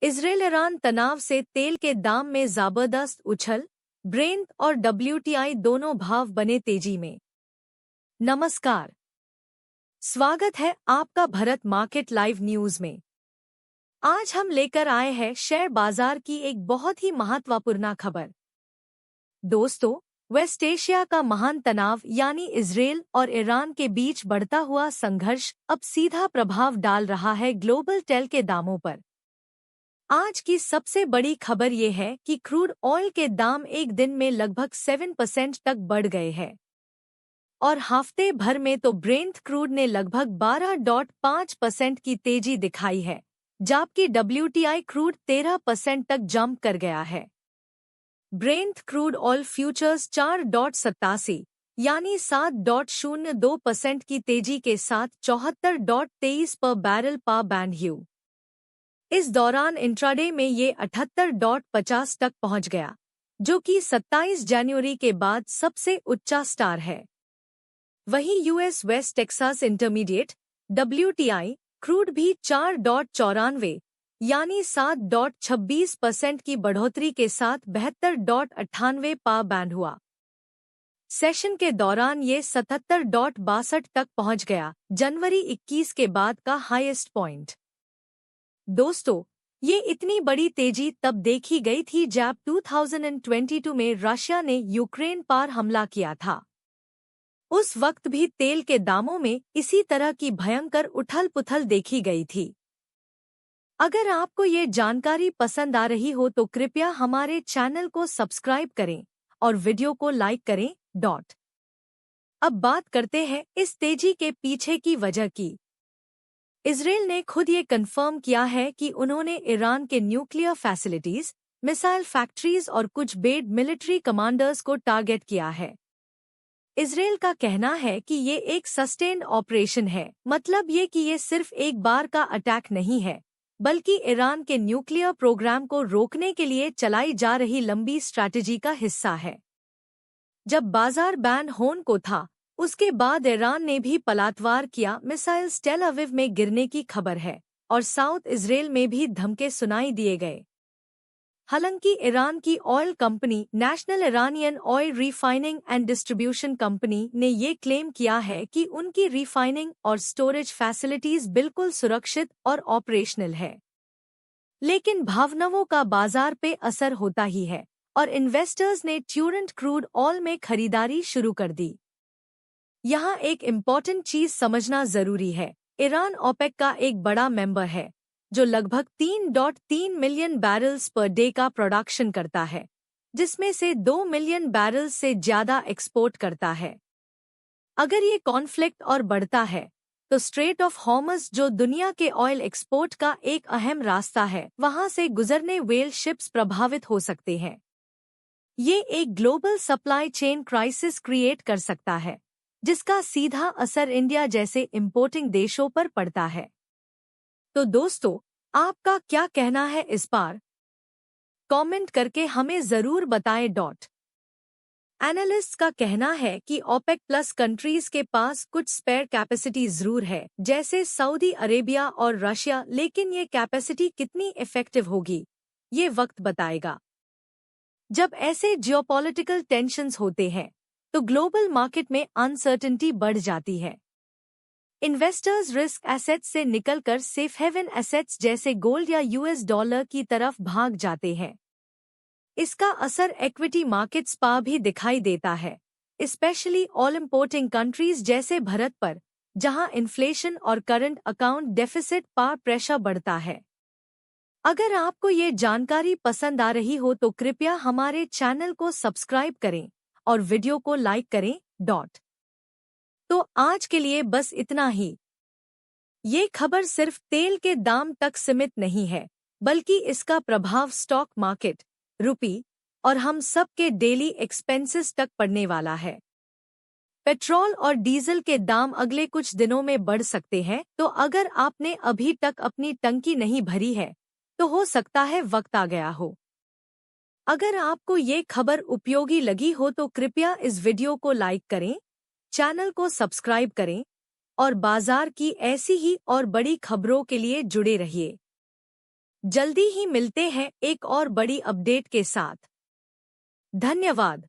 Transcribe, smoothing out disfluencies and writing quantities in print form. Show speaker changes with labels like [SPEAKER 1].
[SPEAKER 1] Israel Iran तनाव से तेल के दाम में जबरदस्त उछल, ब्रेंट और डब्ल्यूटीआई दोनों भाव बने तेजी में। नमस्कार, स्वागत है आपका भारत मार्केट लाइव न्यूज में। आज हम लेकर आए हैं शेयर बाजार की एक बहुत ही महत्वपूर्ण खबर। दोस्तों, वेस्ट एशिया का महान तनाव यानी इजराइल और ईरान के बीच बढ़ता हुआ संघर्ष अब सीधा प्रभाव डाल रहा है ग्लोबल तेल के दामों पर। आज की सबसे बड़ी खबर ये है कि क्रूड ऑयल के दाम एक दिन में लगभग 7% तक बढ़ गए हैं और हफ्ते भर में तो ब्रेंट क्रूड ने लगभग 12.5% की तेजी दिखाई है, जबकि डब्ल्यूटीआई क्रूड 13% तक जंप कर गया है। ब्रेंट क्रूड ऑयल फ्यूचर्स 4.87 यानी 7.02% की तेजी के साथ 74.23 पर बैरल पर बैंड हुई। इस दौरान इंट्राडे में ये 78.50 तक पहुंच गया, जो कि 27 जनवरी के बाद सबसे ऊंचा स्टार है। वहीं US West Texas intermediate WTI crude भी 4.94 यानी 7.26% की बढ़ोतरी के साथ 72.98 पर बैंड हुआ। सेशन के दौरान ये 77.62 तक पहुंच गया, जनवरी 21 के बाद का हाईएस्ट पॉइंट। दोस्तों, ये इतनी बड़ी तेजी तब देखी गई थी जब 2022 में रशिया ने यूक्रेन पर हमला किया था। उस वक्त भी तेल के दामों में इसी तरह की भयंकर उथल-पुथल देखी गई थी। अगर आपको ये जानकारी पसंद आ रही हो तो कृपया हमारे चैनल को सब्सक्राइब करें और वीडियो को लाइक करें। अब बात करते हैं इस तेजी के पीछे की वजह की। इजराइल ने खुद ये कंफर्म किया है कि उन्होंने ईरान के न्यूक्लियर फैसिलिटीज, मिसाइल फैक्ट्रीज और कुछ बेड मिलिट्री कमांडर्स को टारगेट किया है। इजराइल का कहना है कि ये एक सस्टेन्ड ऑपरेशन है, मतलब ये कि ये सिर्फ एक बार का अटैक नहीं है, बल्कि ईरान के न्यूक्लियर प्रोग्राम को रोकने के लिए चलाई जा रही लंबी स्ट्रैटेजी का हिस्सा है। जब बाजार बैन होने को था, उसके बाद ईरान ने भी पलटवार किया। मिसाइल्स टेल अवीव में गिरने की खबर है और साउथ इजराइल में भी धमके सुनाई दिए गए। हालांकि ईरान की oil company national Iranian oil refining and distribution company ने ये क्लेम किया है कि उनकी रिफाइनिंग और स्टोरेज फैसिलिटीज बिल्कुल सुरक्षित और ऑपरेशनल है। लेकिन भावनाओं का बाजार पे असर होता ही है और इन्वेस्टर्स ने ट्यूरेंट क्रूड ऑयल में खरीदारी शुरू कर दी। यहाँ एक इम्पॉर्टेंट चीज समझना जरूरी है। ईरान ओपेक का एक बड़ा मेंबर है, जो लगभग 3.3 मिलियन बैरल्स पर डे का प्रोडक्शन करता है, जिसमें से 2 मिलियन बैरल्स से ज्यादा एक्सपोर्ट करता है। अगर ये कॉन्फ्लिक्ट और बढ़ता है तो स्ट्रेट ऑफ हॉर्मज, जो दुनिया के ऑयल एक्सपोर्ट का एक अहम रास्ता है, वहां से गुजरने वेल शिप्स प्रभावित हो सकते हैं। ये एक global supply chain crisis create कर सकता है, जिसका सीधा असर इंडिया जैसे इंपोर्टिंग देशों पर पड़ता है। तो दोस्तों, आपका क्या कहना है इस पर? कमेंट करके हमें जरूर बताएं। एनालिस्ट्स का कहना है कि ओपेक प्लस कंट्रीज के पास कुछ स्पेयर कैपेसिटी जरूर है, जैसे सऊदी अरेबिया और रशिया, लेकिन ये कैपेसिटी कितनी इफेक्टिव होगी, ये वक्त बताएगा। जब ऐसे जियोपॉलिटिकल टेंशन्स होते हैं तो ग्लोबल मार्केट में अनसर्टेनिटी बढ़ जाती है। इन्वेस्टर्स रिस्क एसेट्स से निकलकर सेफ हेवन एसेट्स जैसे गोल्ड या यूएस डॉलर की तरफ भाग जाते हैं। इसका असर इक्विटी मार्केट्स पर भी दिखाई देता है, स्पेशली ऑल इंपोर्टिंग कंट्रीज जैसे भारत पर, जहां इन्फ्लेशन और करंट अकाउंट डेफिसिट पर प्रेशर बढ़ता है। अगर आपको ये जानकारी पसंद आ रही हो तो कृपया हमारे चैनल को सब्सक्राइब करें और वीडियो को लाइक करें। तो आज के लिए बस इतना ही। ये खबर सिर्फ तेल के दाम तक सीमित नहीं है, बल्कि इसका प्रभाव स्टॉक मार्केट, रुपये और हम सब के डेली एक्सपेंसेस तक पड़ने वाला है। पेट्रोल और डीजल के दाम अगले कुछ दिनों में बढ़ सकते हैं, तो अगर आपने अभी तक अपनी टंकी नहीं भरी है तो हो सकता है वक्त आ गया हो। अगर आपको ये खबर उपयोगी लगी हो तो कृपया इस वीडियो को लाइक करें, चैनल को सब्सक्राइब करें और बाजार की ऐसी ही और बड़ी खबरों के लिए जुड़े रहिए। जल्दी ही मिलते हैं एक और बड़ी अपडेट के साथ। धन्यवाद।